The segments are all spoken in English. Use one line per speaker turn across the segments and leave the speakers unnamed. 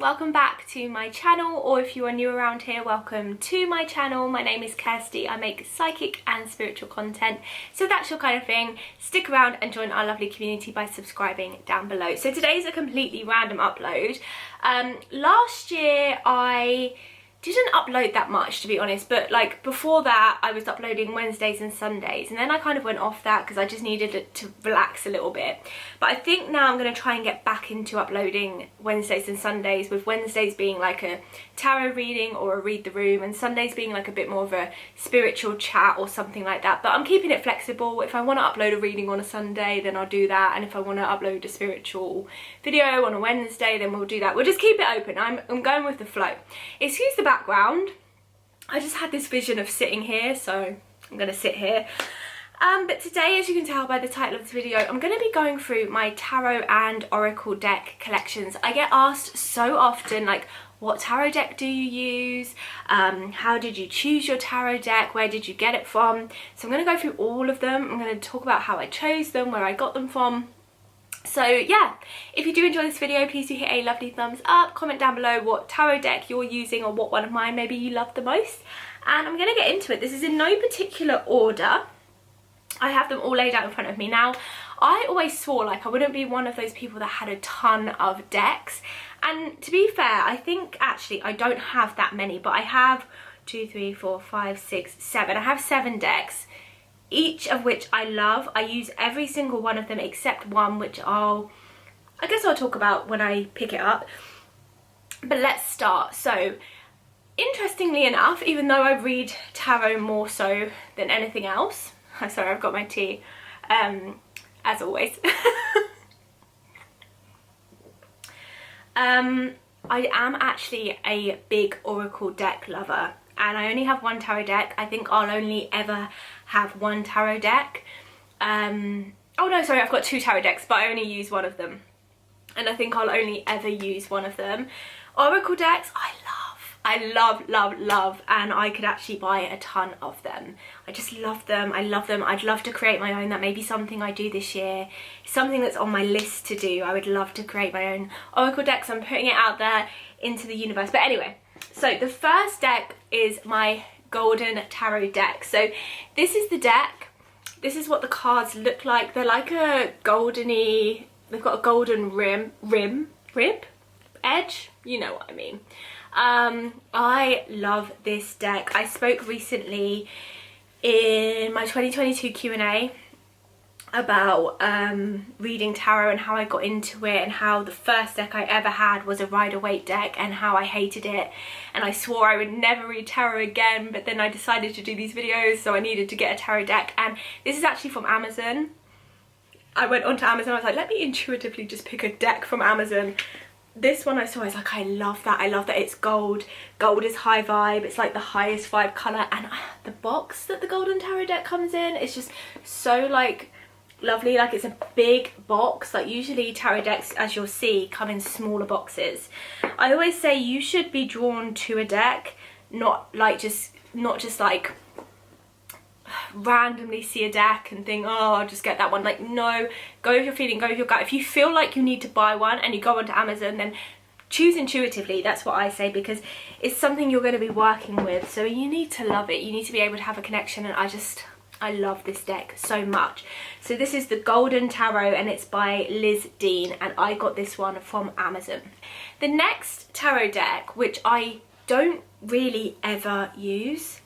welcome back to my channel, or if you are new around here, welcome to my channel. My name is Kirsty. I make psychic and spiritual content, so if that's your kind of thing, stick around and join our lovely community by subscribing down below. So today's a completely random upload. Last year I didn't upload that much, to be honest, but like before that I was uploading Wednesdays and Sundays, and then I kind of went off that because I just needed it to relax a little bit. But I think now I'm going to try and get back into uploading Wednesdays and Sundays, with Wednesdays being like a tarot reading or a read the room, and Sundays being like a bit more of a spiritual chat or something like that. But I'm keeping it flexible. If I want to upload a reading on a Sunday, then I'll do that, and if I want to upload a spiritual video on a Wednesday, then we'll do that. We'll just keep it open. I'm going with the flow. Excuse the background. I just had this vision of sitting here, so I'm gonna sit here. But today, as you can tell by the title of this video, I'm going to be going through my tarot and oracle deck collections. I get asked so often, like, what tarot deck do you use? How did you choose your tarot deck? Where did you get it from? So I'm going to go through all of them. I'm going to talk about how I chose them, where I got them from. So yeah, if you do enjoy this video, please do hit a lovely thumbs up, comment down below what tarot deck you're using or what one of mine maybe you love the most, and I'm going to get into it. This is in no particular order. I have them all laid out in front of me. Now, I always swore like I wouldn't be one of those people that had a ton of decks, and to be fair, I think actually I don't have that many, but I have 2, 3, 4, 5, 6, 7. I have 7 decks, each of which I love. I use every single one of them except one, which I guess I'll talk about when I pick it up. But let's start. So interestingly enough, even though I read tarot more so than anything else, sorry, I've got my tea, as always. I am actually a big oracle deck lover, and I only have one tarot deck. I think I'll only ever have one tarot deck. Oh no, sorry, I've got 2 tarot decks, but I only use one of them, and I think I'll only ever use one of them. Oracle decks, I love, and I could actually buy a ton of them. I just love them. I love them. I'd love to create my own. That may be something I do this year. Something that's on my list to do. I would love to create my own oracle decks. I'm putting it out there into the universe. But anyway, so the first deck is my golden tarot deck. So this is the deck. This is what the cards look like. They're like a goldeny, they've got a golden rib, edge, you know what I mean. I love this deck. I spoke recently in my 2022 Q&A about reading tarot and how I got into it, and how the first deck I ever had was a Rider-Waite deck and how I hated it, and I swore I would never read tarot again, but then I decided to do these videos, so I needed to get a tarot deck. And this is actually from Amazon. I went onto Amazon, I was like, let me intuitively just pick a deck from Amazon. This one I saw, I was like, I love that. I love that it's gold. Gold is high vibe. It's like the highest vibe colour. And the box that the golden tarot deck comes in is just so like lovely. Like, it's a big box. Like, usually tarot decks, as you'll see, come in smaller boxes. I always say you should be drawn to a deck, not just like randomly see a deck and think, oh, I'll just get that one. Like, no, go with your feeling, go with your gut. If you feel like you need to buy one and you go onto Amazon, then choose intuitively. That's what I say, because it's something you're going to be working with, so you need to love it. You need to be able to have a connection, and I love this deck so much. So this is the Golden Tarot, and it's by Liz Dean, and I got this one from Amazon. The next tarot deck, which I don't really ever use,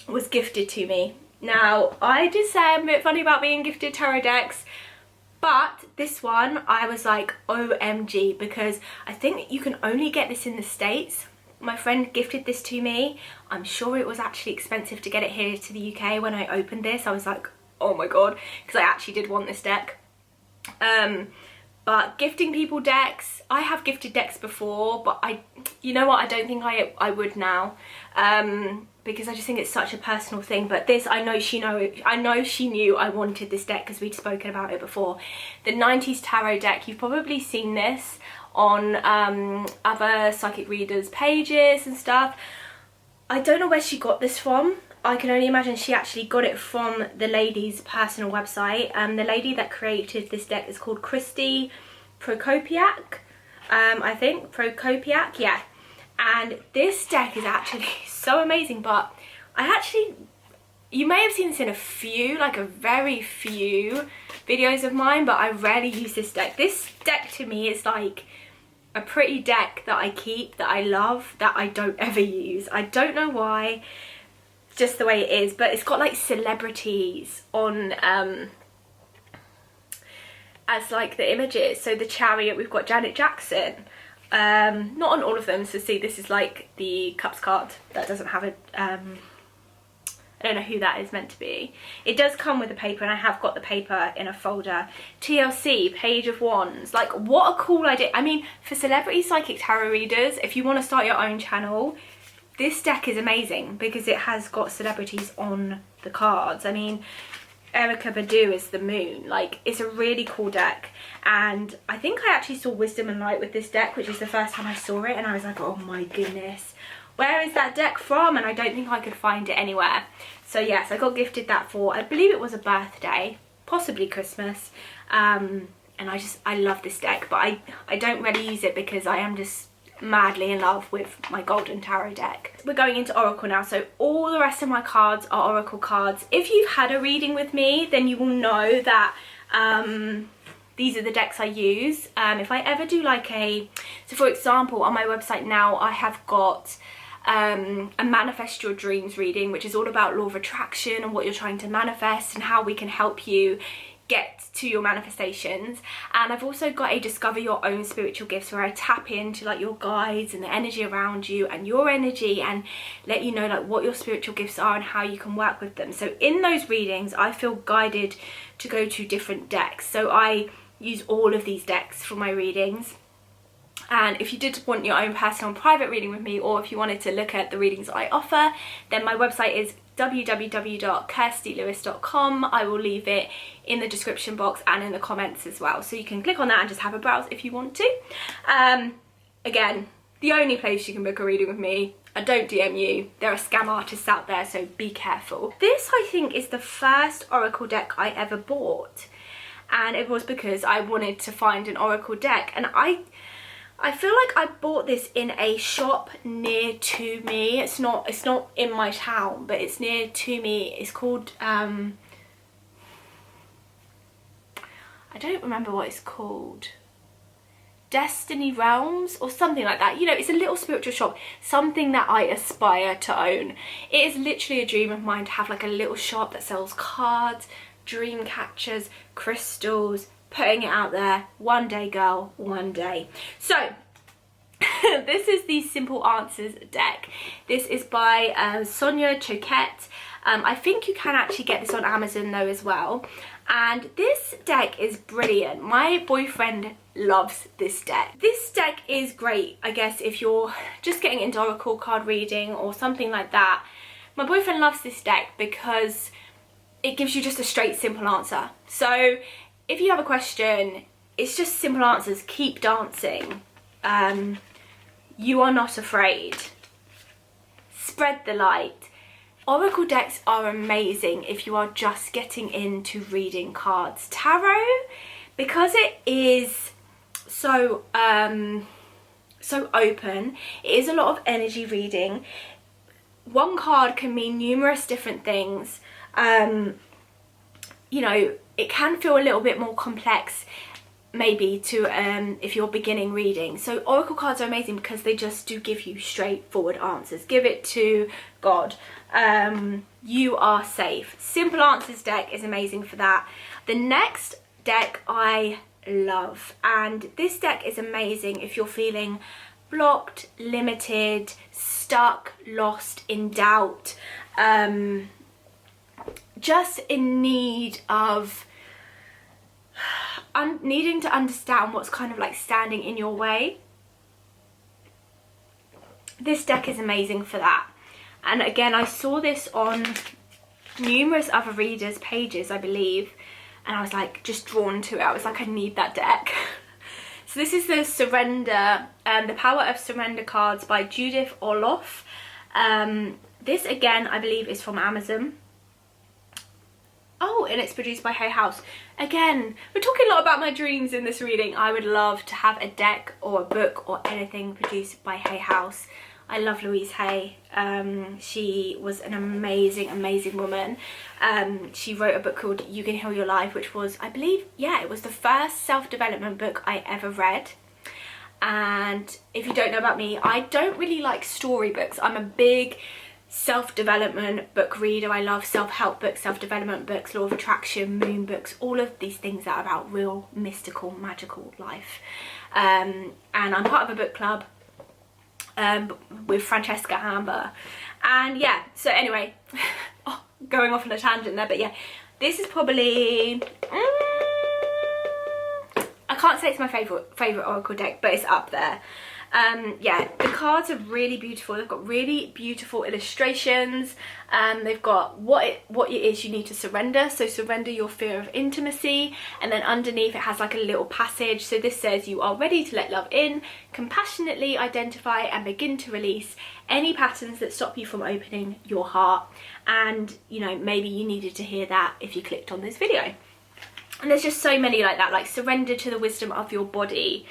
was gifted to me. Now, I did say I'm a bit funny about being gifted tarot decks, but this one I was like, OMG, because I think you can only get this in the States. My friend gifted this to me. I'm sure it was actually expensive to get it here to the UK. When I opened this, I was like, oh my god, because I actually did want this deck. But gifting people decks, I have gifted decks before, but you know what, I don't think I would now. Because I just think it's such a personal thing. But this, I know she knew I wanted this deck because we'd spoken about it before. The 90s tarot deck, you've probably seen this on other psychic readers' pages and stuff. I don't know where she got this from. I can only imagine she actually got it from the lady's personal website. The lady that created this deck is called Christy Prokopiak, I think, Prokopiak, yeah. And this deck is actually so amazing, but you may have seen this in a few, like a very few videos of mine, but I rarely use this deck. This deck to me is like a pretty deck that I keep, that I love, that I don't ever use. I don't know why, just the way it is, but it's got like celebrities on as like the images. So the Chariot, we've got Janet Jackson, not on all of them, so see, this is like the Cups card that doesn't have a I don't know who that is meant to be. It does come with a paper, and I have got the paper in a folder. TLC, Page of Wands. Like, what a cool idea. I mean, for celebrity psychic tarot readers, if you want to start your own channel, this deck is amazing because it has got celebrities on the cards. I mean, Erykah Badu is the moon. Like, it's a really cool deck. And I think I actually saw Wisdom and Light with this deck, which is the first time I saw it, and I was like, oh my goodness, where is that deck from? And I don't think I could find it anywhere. So yes, I got gifted that for, I believe it was a birthday, possibly Christmas. And I love this deck, but I don't really use it because I am just madly in love with my Golden Tarot deck. We're going into Oracle now, so all the rest of my cards are Oracle cards. If you've had a reading with me, then you will know that these are the decks I use. If I ever do like so for example, on my website now, I have got a Manifest Your Dreams reading, which is all about law of attraction and what you're trying to manifest and how we can help you get to your manifestations. And I've also got a Discover Your Own Spiritual Gifts, where I tap into like your guides and the energy around you and your energy, and let you know like what your spiritual gifts are and how you can work with them. So in those readings, I feel guided to go to different decks. So I use all of these decks for my readings. And if you did want your own personal and private reading with me, or if you wanted to look at the readings I offer, then my website is www.kirstilewis.com. I will leave it in the description box and in the comments as well, so you can click on that and just have a browse if you want to. Again, the only place you can book a reading with me. I don't DM you. There are scam artists out there, so be careful. This, I think, is the first Oracle deck I ever bought, and it was because I wanted to find an Oracle deck, and I feel like I bought this in a shop near to me. It's not in my town, but it's near to me. It's called I don't remember what it's called. Destiny Realms or something like that. You know, it's a little spiritual shop, something that I aspire to own. It is literally a dream of mine to have like a little shop that sells cards, dream catchers, crystals, putting it out there. One day, girl, one day. So this is the Simple Answers deck. This is by Sonia Choquette. I think you can actually get this on Amazon though as well. And this deck is brilliant. My boyfriend loves this deck. This deck is great, I guess, if you're just getting into Oracle card reading or something like that. My boyfriend loves this deck because it gives you just a straight, simple answer. So if you have a question, it's just simple answers. Keep dancing. You are not afraid. Spread the light. Oracle decks are amazing if you are just getting into reading cards. Tarot, because it is so open, it is a lot of energy reading. One card can mean numerous different things. You know, it can feel a little bit more complex maybe to if you're beginning reading. So Oracle cards are amazing because they just do give you straightforward answers. Give it to God. You are safe. Simple Answers deck is amazing for that. The next deck I love, and this deck is amazing if you're feeling blocked, limited, stuck, lost, in doubt, just in need of needing to understand what's kind of like standing in your way. This deck is amazing for that. And again, I saw this on numerous other readers' pages, I believe, and I was like just drawn to it. I was like, I need that deck. So this is the Surrender, The Power of Surrender cards by Judith Orloff. This again, I believe, is from Amazon. Oh, and it's produced by Hay House. Again, we're talking a lot about my dreams in this reading. I would love to have a deck or a book or anything produced by Hay House. I love Louise Hay. She was an amazing, amazing woman. She wrote a book called You Can Heal Your Life, which was, I believe, yeah, it was the first self-development book I ever read. And if you don't know about me, I don't really like storybooks. I'm a big self-development book reader. I love self-help books, self-development books, law of attraction, moon books, all of these things that are about real mystical, magical life. And I'm part of a book club with Francesca Amber. And yeah, so anyway, going off on a tangent there, but yeah, this is probably I can't say it's my favorite oracle deck, but it's up there. Yeah, the cards are really beautiful. They've got really beautiful illustrations. They've got what it is you need to surrender. So surrender your fear of intimacy, and then underneath it has like a little passage. So this says you are ready to let love in, compassionately identify and begin to release any patterns that stop you from opening your heart. And you know, maybe you needed to hear that if you clicked on this video. And there's just so many like that, like surrender to the wisdom of your body.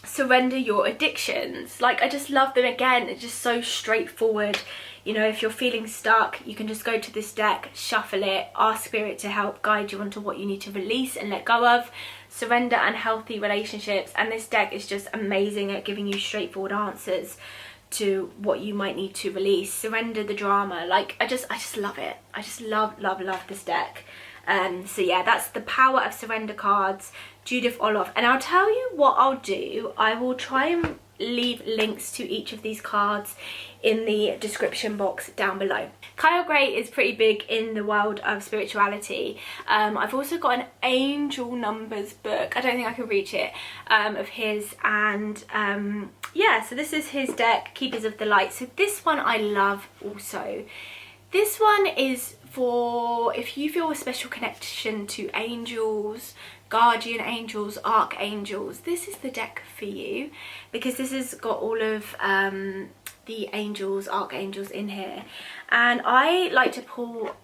Surrender your addictions. Like, I just love them. Again, it's just so straightforward. You know, if you're feeling stuck, you can just go to this deck, shuffle it, ask spirit to help guide you onto what you need to release and let go of. Surrender unhealthy relationships. And this deck is just amazing at giving you straightforward answers to what you might need to release. Surrender the drama. Like, I just love it. I just love this deck. So yeah, that's the Power of Surrender cards, Judith Olof. And I'll tell you what I'll do. I will try and leave links to each of these cards in the description box down below. Kyle Gray is pretty big in the world of spirituality. I've also got an angel numbers book, I don't think I can reach it, of his. And yeah, so this is his deck, Keepers of the Light. So this one I love also. This one is for if you feel a special connection to angels, guardian angels, archangels. This is the deck for you, because this has got all of the angels, archangels in here. And I like to pull,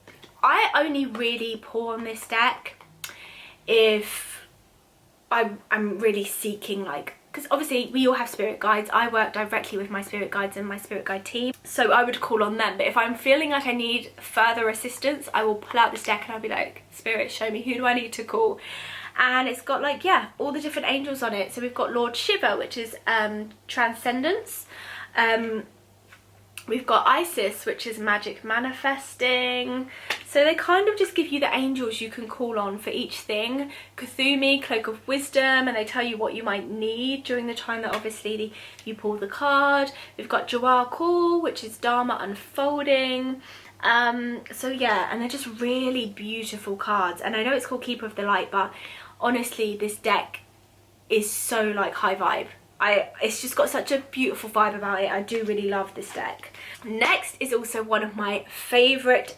I only really pull on this deck if I'm really seeking, like, because obviously we all have spirit guides. I work directly with my spirit guides and my spirit guide team, so I would call on them. But if I'm feeling like I need further assistance, I will pull out this deck and I'll be like, spirit, show me, who do I need to call? And it's got, like, yeah, all the different angels on it. So we've got Lord Shiva, which is transcendence. We've got Isis, which is magic manifesting. So they kind of just give you the angels you can call on for each thing. Kuthumi, Cloak of Wisdom, and they tell you what you might need during the time that obviously you pull the card. We've got Jawar Call, which is Dharma unfolding. So yeah, and they're just really beautiful cards. And I know it's called Keeper of the Light, but honestly, this deck is so, like, high vibe. It's just got such a beautiful vibe about it. I do really love this deck. Next is also one of my favorite.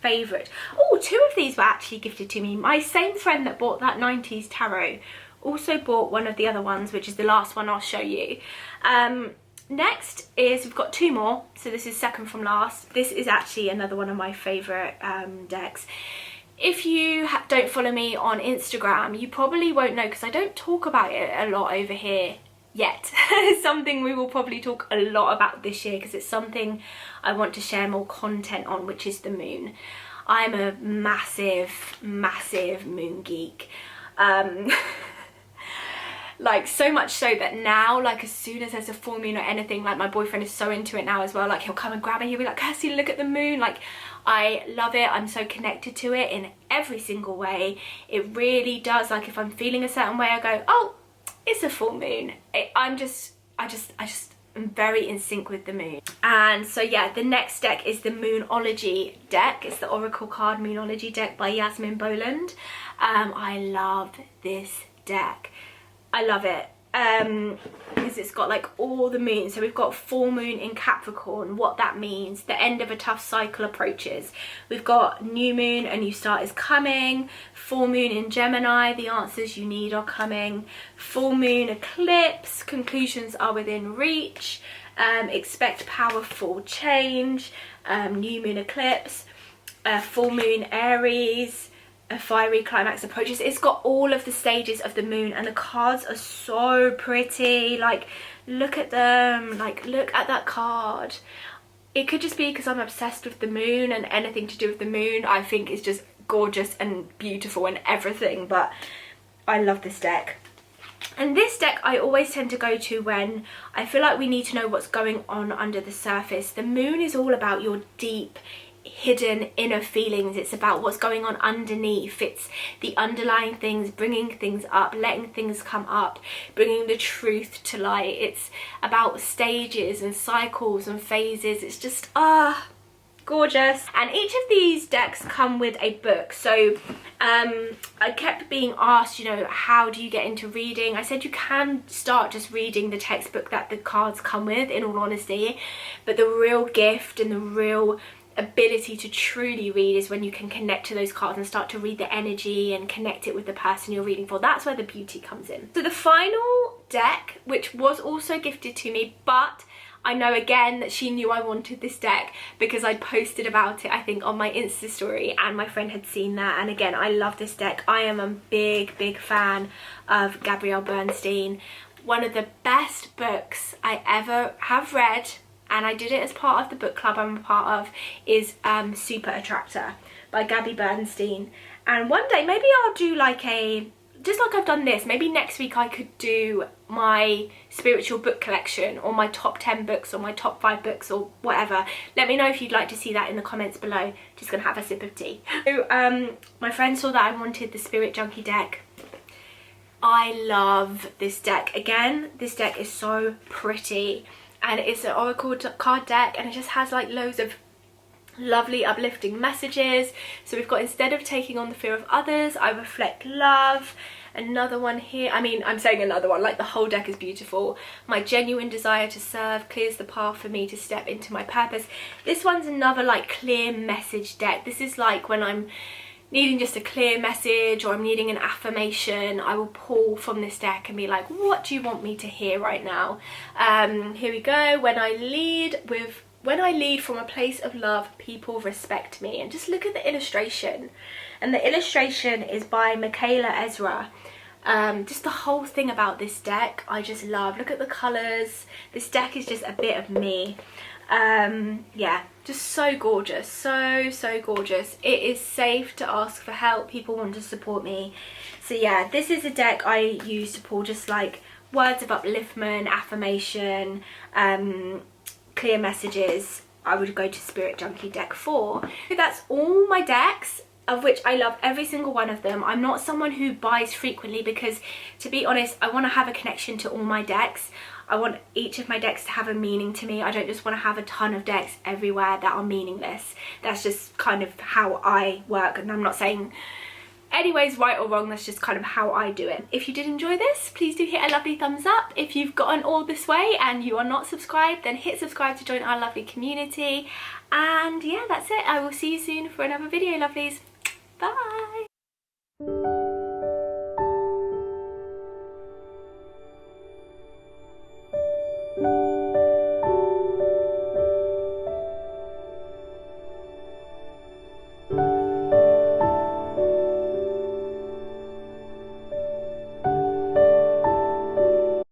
Oh, two of these were actually gifted to me. My same friend that bought that 90s tarot also bought one of the other ones, which is the last one I'll show you. Next is, we've got two more. So this is second from last. This is actually another one of my favorite decks. If you don't follow me on Instagram, you probably won't know, because I don't talk about it a lot over here yet. It's something we will probably talk a lot about this year, because it's something I want to share more content on, which is the moon. I'm a massive moon geek. Like, so much so that now, like, as soon as there's a full moon or anything, like, my boyfriend is so into it now as well. Like, he'll come and grab me, he'll be like, Kirsty, look at the moon. Like, I love it. I'm so connected to it in every single way. It really does. Like, if I'm feeling a certain way, I go, oh, it's a full moon. I just am very in sync with the moon. And so yeah, the next deck is the Moonology deck. It's the Oracle card Moonology deck by Yasmin Boland. I love this deck. I love it because it's got, like, all the moons. So we've got full moon in Capricorn, what that means, the end of a tough cycle approaches. We've got new moon, a new start is coming. Full moon in Gemini, the answers you need are coming. Full moon eclipse, conclusions are within reach. Expect powerful change. New moon eclipse. full moon Aries, a fiery climax approaches. It's got all of the stages of the moon, and the cards are so pretty. Like, look at them, like look at that card. It could just be because I'm obsessed with the moon, and anything to do with the moon I think is just gorgeous and beautiful and everything, but I love this deck. And this deck I always tend to go to when I feel like we need to know what's going on under the surface. The moon is all about your deep, hidden inner feelings. It's about what's going on underneath. It's the underlying things, bringing things up, letting things come up, bringing the truth to light. It's about stages and cycles and phases. It's just gorgeous. And each of these decks come with a book. So I kept being asked, you know, how do you get into reading? I said you can start just reading the textbook that the cards come with, in all honesty, but the real gift and the real ability to truly read is when you can connect to those cards and start to read the energy and connect it with the person you're reading for. That's where the beauty comes in. So the final deck, which was also gifted to me, but I know again that she knew I wanted this deck because I posted about it, I think, on my Insta story, and my friend had seen that. And again, I love this deck. I am a big fan of Gabrielle Bernstein. One of the best books I ever have read, and I did it as part of the book club I'm a part of, is Super Attractor by Gabby Bernstein. And one day maybe I'll do like a, just like I've done this, maybe next week I could do my spiritual book collection, or my top 10 books, or my top 5 books, or whatever. Let me know if you'd like to see that in the comments below. Just gonna have a sip of tea. So my friend saw that I wanted the Spirit Junkie deck. I love this deck. Again, this deck is so pretty, and it's an oracle card deck, and it just has like loads of lovely uplifting messages. So we've got, instead of taking on the fear of others, I reflect love. Another one here, I mean, I'm saying another one, like the whole deck is beautiful. My genuine desire to serve clears the path for me to step into my purpose. This one's another like clear message deck. This is like when I'm needing just a clear message, or I'm needing an affirmation, I will pull from this deck and be like, what do you want me to hear right now? Here we go. When I lead from a place of love, people respect me. And just look at the illustration. And the illustration is by Michaela Ezra. Just the whole thing about this deck I just love. Look at the colours. This deck is just a bit of me. Yeah, just so gorgeous, so gorgeous. It is safe to ask for help. People want to support me. So yeah, this is a deck I use to pull just like words of upliftment, affirmation, clear messages. I would go to Spirit Junkie deck 4. So that's all my decks, of which I love every single one of them. I'm not someone who buys frequently because, to be honest, I want to have a connection to all my decks. I want each of my decks to have a meaning to me. I don't just want to have a ton of decks everywhere that are meaningless. That's just kind of how I work, and I'm not saying anyways right or wrong, that's just kind of how I do it. If you did enjoy this, please do hit a lovely thumbs up. If you've gotten all this way and you are not subscribed, then hit subscribe to join our lovely community. And yeah, that's it. I will see you soon for another video, lovelies. Bye.